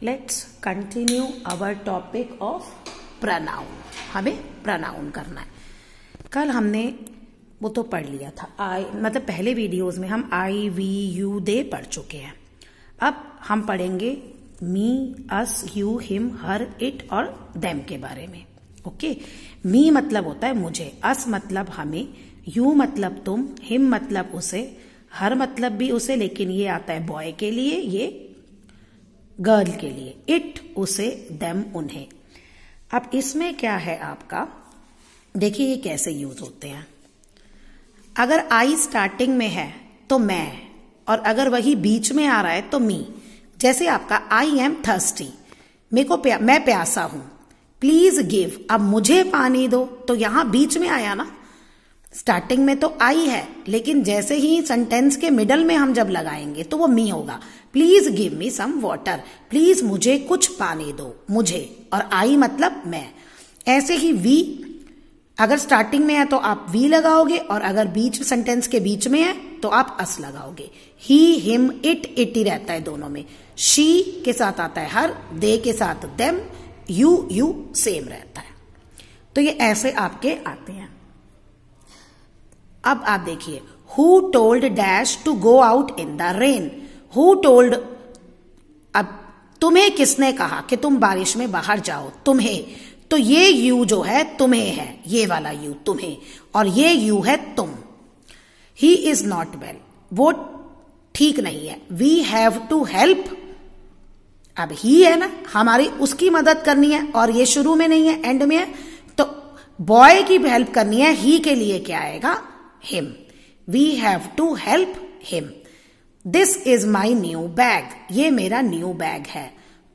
Let's continue our topic of pronoun. हमें pronoun करना है। कल हमने वो तो पढ़ लिया था, मतलब पहले वीडियोस में हम आई, वी, यू, दे पढ़ चुके हैं। अब हम पढ़ेंगे मी, अस, यू, हिम, हर, इट और देम के बारे में। ओके, मी मतलब होता है मुझे, अस मतलब हमें, यू मतलब तुम, हिम मतलब उसे, हर मतलब भी उसे, लेकिन ये आता है बॉय के लिए, ये गर्ल के लिए, इट उसे, देम उन्हें। अब इसमें क्या है आपका, देखिए ये कैसे यूज होते हैं। अगर आई स्टार्टिंग में है तो मैं, और अगर वही बीच में आ रहा है तो मी। जैसे आपका आई एम थर्स्टी, मैं प्यासा हूं, प्लीज गिव, अब मुझे पानी दो, तो यहां बीच में आया ना। स्टार्टिंग में तो आई है, लेकिन जैसे ही सेंटेंस के मिडल में हम जब लगाएंगे तो वो मी होगा। Please give me some water, please मुझे कुछ पानी दो, मुझे, और आई मतलब मैं। ऐसे ही वी अगर स्टार्टिंग में है तो आप वी लगाओगे, और अगर बीच सेंटेंस के बीच में है तो आप अस लगाओगे। ही, हिम, इट ही रहता है दोनों में। शी के साथ आता है हर, दे के साथ देम, यू सेम रहता है। तो ये ऐसे आपके आते हैं। अब आप देखिए, who told dash to go out in the rain. Who told, अब तुम्हें किसने कहा कि तुम बारिश में बाहर जाओ, तुम्हें, तो ये यू जो है तुम्हें है, ये वाला यू तुम्हें, और ये यू है तुम। ही इज नॉट वेल, वो ठीक नहीं है। वी हैव टू हेल्प, अब ही है ना, हमारी उसकी मदद करनी है, और ये शुरू में नहीं है, एंड में है, तो बॉय की हेल्प करनी है। ही के लिए क्या आएगा, him. We have to help him. This is my new bag, ये मेरा न्यू बैग है।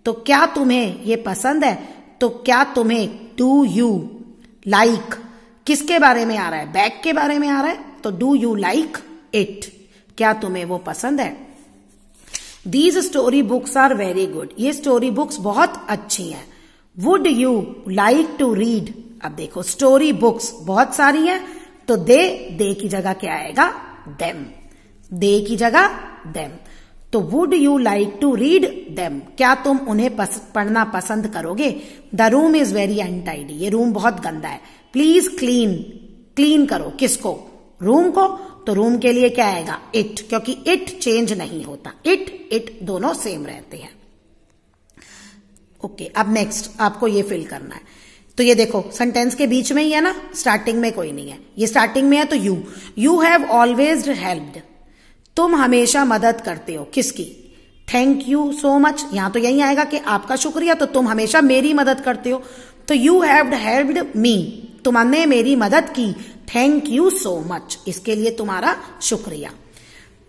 तो क्या तुम्हें ये पसंद है, तो क्या तुम्हें, डू यू लाइक, किसके बारे में आ रहा है, बैग के बारे में आ रहा है, तो डू यू लाइक इट, क्या तुम्हें वो पसंद है। These story books are very good, ये स्टोरी बुक्स बहुत अच्छी हैं। Would you like to read, अब देखो स्टोरी बुक्स बहुत सारी हैं, तो दे की जगह क्या आएगा, देम, दे की जगह देम। तो would you like to read them, क्या तुम उन्हें पढ़ना पसंद करोगे। The room is very untidy, ये रूम बहुत गंदा है। प्लीज क्लीन करो, किसको, रूम को, तो रूम के लिए क्या आएगा, इट, क्योंकि इट चेंज नहीं होता, इट दोनों सेम रहते हैं। ओके, अब नेक्स्ट आपको ये फिल करना है। तो ये देखो सेंटेंस के बीच में ही है ना, स्टार्टिंग में कोई नहीं है, ये स्टार्टिंग में है, तो यू हैव ऑलवेज हेल्प्ड, तुम हमेशा मदद करते हो, किसकी, थैंक यू सो मच, यहां तो यही आएगा कि आपका शुक्रिया, तो तुम हमेशा मेरी मदद करते हो, तो यू हैव हेल्प्ड मी, तुमने मेरी मदद की, थैंक यू सो मच, इसके लिए तुम्हारा शुक्रिया।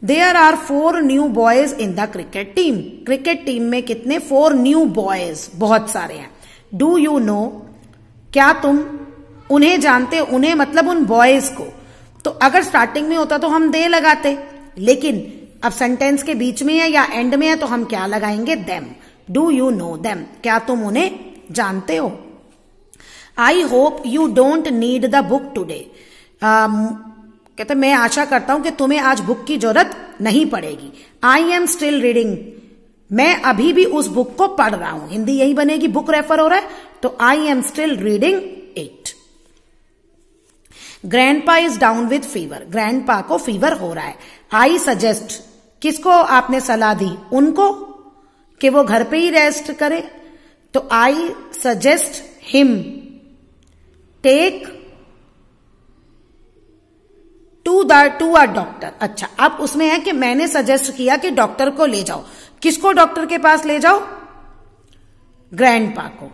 There are 4 new boys in the cricket team, cricket team में कितने, 4 न्यू बॉयज, बहुत सारे हैं। डू यू नो, क्या तुम उन्हें जानते, उन्हें मतलब उन बॉयज को, तो अगर स्टार्टिंग में होता तो हम दे लगाते, लेकिन अब सेंटेंस के बीच में है या एंड में है तो हम क्या लगाएंगे, them. Do you know them, क्या तुम उन्हें जानते हो। I hope you don't need the book today, कहते मैं आशा करता हूं कि तुम्हें आज बुक की जरूरत नहीं पड़ेगी। आई एम स्टिल रीडिंग, मैं अभी भी उस बुक को पढ़ रहा हूं, हिंदी यही बनेगी, बुक रेफर हो रहा है, तो I am still reading it. Grandpa is down with fever, grandpa को फीवर हो रहा है। आई सजेस्ट, किसको आपने सलाह दी, उनको, कि वो घर पे ही रेस्ट करे, तो I suggest him take to a doctor. अच्छा, अब उसमें है कि मैंने सजेस्ट किया कि डॉक्टर को ले जाओ, किसको डॉक्टर के पास ले जाओ, ग्रैंडपा को,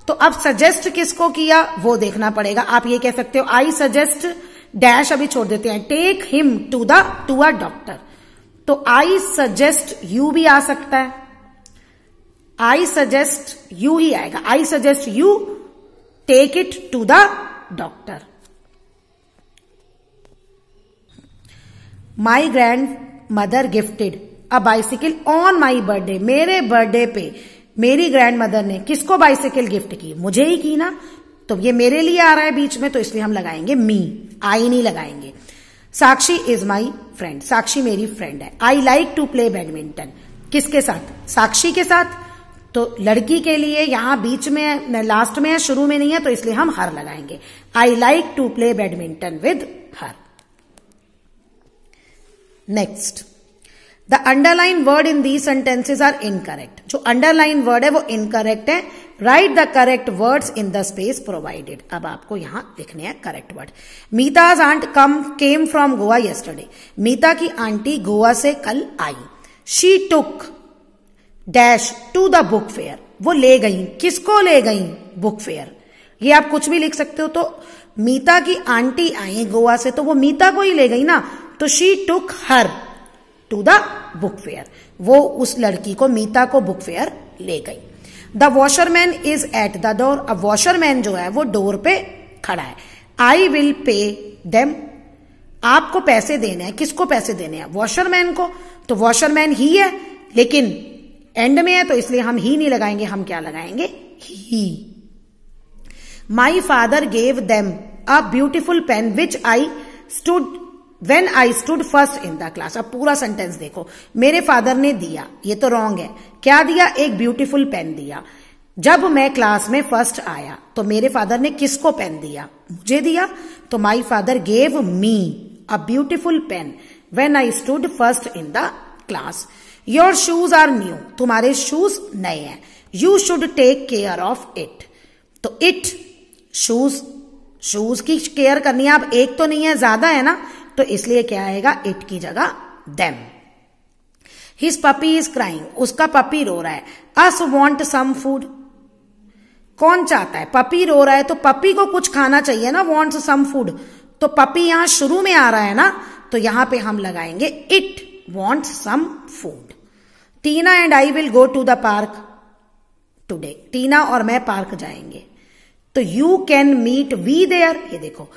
तो अब सजेस्ट किसको किया वो देखना पड़ेगा। आप ये कह सकते हो आई सजेस्ट डैश, अभी छोड़ देते हैं, take him to a doctor, तो आई सजेस्ट यू भी आ सकता है, आई सजेस्ट यू ही आएगा, I suggest you take it to the doctor. My grandmother gifted a bicycle on my birthday, मेरे बर्थडे पे मेरी ग्रैंड मदर ने किसको बाइसिकल गिफ्ट की, मुझे ही की ना, तो ये मेरे लिए आ रहा है बीच में, तो इसलिए हम लगाएंगे मी, आई नहीं लगाएंगे। साक्षी इज माई फ्रेंड, साक्षी मेरी फ्रेंड है। I like to play badminton, किसके साथ, साक्षी के साथ, तो लड़की के लिए यहां बीच में लास्ट में है, शुरू में नहीं है, तो इसलिए हम हर लगाएंगे। I like to play badminton with her. Next, the underline word in these sentences are incorrect. जो अंडरलाइन वर्ड है वो इनकरेक्ट है। Right the correct words in the space provided. अब आपको यहां लिखने हैं correct word. Meeta's aunt came from Goa yesterday. Meeta की आंटी गोवा से कल आई। She took dash to the book fair. वो ले गई, किसको ले गई? Book fair. ये आप कुछ भी लिख सकते हो। तो मीता की आंटी आई गोवा से, तो वो मीता को ही ले गई ना, तो she took her to the book fair. वो उस लड़की को, मीता को बुक फेयर ले गई। The washerman is at the door. अब वॉशरमैन जो है वो डोर पे खड़ा है। I will pay them. आपको पैसे देने हैं। किसको पैसे देने हैं? वॉशरमैन को। तो वॉशरमैन ही है, लेकिन एंड में है, तो इसलिए हम ही नहीं लगाएंगे, हम क्या लगाएंगे? He. My father gave them a beautiful pen which I stood When I stood first in the class। अब पूरा सेंटेंस देखो। मेरे फादर ने दिया, ये तो रॉन्ग है। क्या दिया? एक ब्यूटीफुल पेन दिया जब मैं क्लास में फर्स्ट आया। तो मेरे फादर ने किसको पेन दिया? मुझे दिया। तो my father gave me a beautiful pen when I stood first in the class. Your shoes are new. तुम्हारे शूज नए हैं। You should take care of it. तो इट, शूज की केयर करनी है। अब एक तो नहीं है, ज्यादा है ना, तो इसलिए क्या आएगा? इट की जगह them. His puppy is crying. उसका पपी रो रहा है। अस वॉन्ट सम फूड। कौन चाहता है? पपी रो रहा है, तो पपी को कुछ खाना चाहिए ना, वॉन्ट्स सम फूड। तो पपी यहां शुरू में आ रहा है ना, तो यहां पे हम लगाएंगे it wants some food. Tina and I will go to the park today. Tina और मैं पार्क जाएंगे। तो you can meet we there. ये देखो,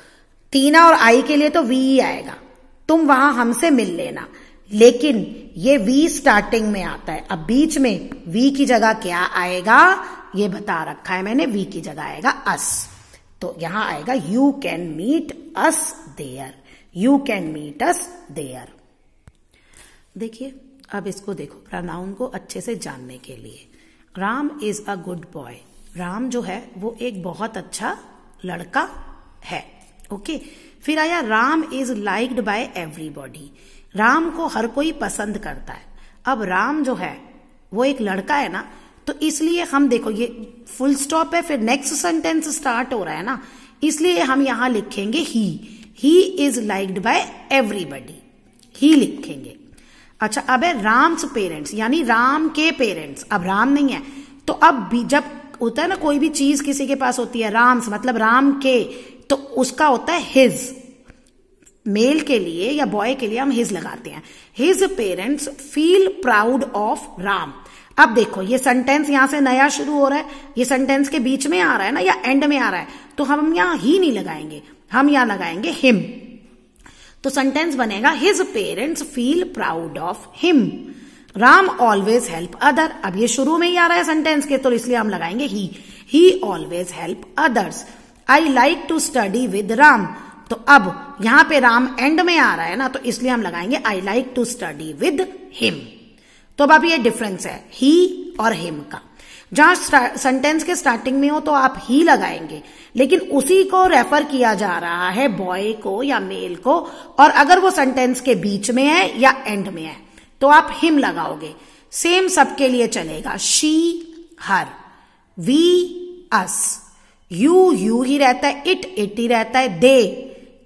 टीना और आई के लिए तो वी ही आएगा। तुम वहां हमसे मिल लेना। लेकिन ये वी स्टार्टिंग में आता है। अब बीच में वी की जगह क्या आएगा? ये बता रखा है मैंने। वी की जगह आएगा अस। तो यहां आएगा you can meet us there. You can meet us there. देखिए, अब इसको देखो, प्रोनाउन को अच्छे से जानने के लिए। Ram is a good boy. Ram जो है वो एक बहुत अच्छा लड़का है। ओके। फिर आया Ram is liked by everybody. Ram को हर कोई पसंद करता है। अब राम जो है वो एक लड़का है ना, तो इसलिए हम देखो, ये फुल स्टॉप है, फिर नेक्स्ट सेंटेंस स्टार्ट हो रहा है ना, इसलिए हम यहां लिखेंगे he is liked by everybody. He लिखेंगे। अच्छा, अब है राम्स पेरेंट्स, यानी राम के पेरेंट्स। अब राम नहीं है, तो अब जब होता है ना कोई भी चीज किसी के पास होती है, राम्स मतलब राम के, तो उसका होता है हिज। मेल के लिए या बॉय के लिए हम हिज लगाते हैं। His parents feel proud of Ram. अब देखो, ये सेंटेंस यहां से नया शुरू हो रहा है, ये सेंटेंस के बीच में आ रहा है ना, या एंड में आ रहा है, तो हम यहां ही नहीं लगाएंगे, हम यहां लगाएंगे हिम। तो सेंटेंस बनेगा his parents feel proud of him. Ram always help other. अब ये शुरू में ही आ रहा है सेंटेंस के, तो इसलिए हम लगाएंगे he always help others. I like to study with Ram. तो अब यहां पे राम एंड में आ रहा है ना, तो इसलिए हम लगाएंगे I like to study with him. तो अब ये डिफरेंस है ही और हिम का। जहां सेंटेंस के स्टार्टिंग में हो तो आप ही लगाएंगे, लेकिन उसी को रेफर किया जा रहा है बॉय को या मेल को, और अगर वो सेंटेंस के बीच में है या एंड में है तो आप हिम लगाओगे। सेम सबके लिए चलेगा। She her, we us, you ही रहता है, इट ही रहता है, दे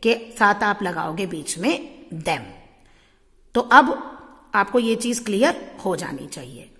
के साथ आप लगाओगे बीच में देम। तो अब आपको ये चीज क्लियर हो जानी चाहिए।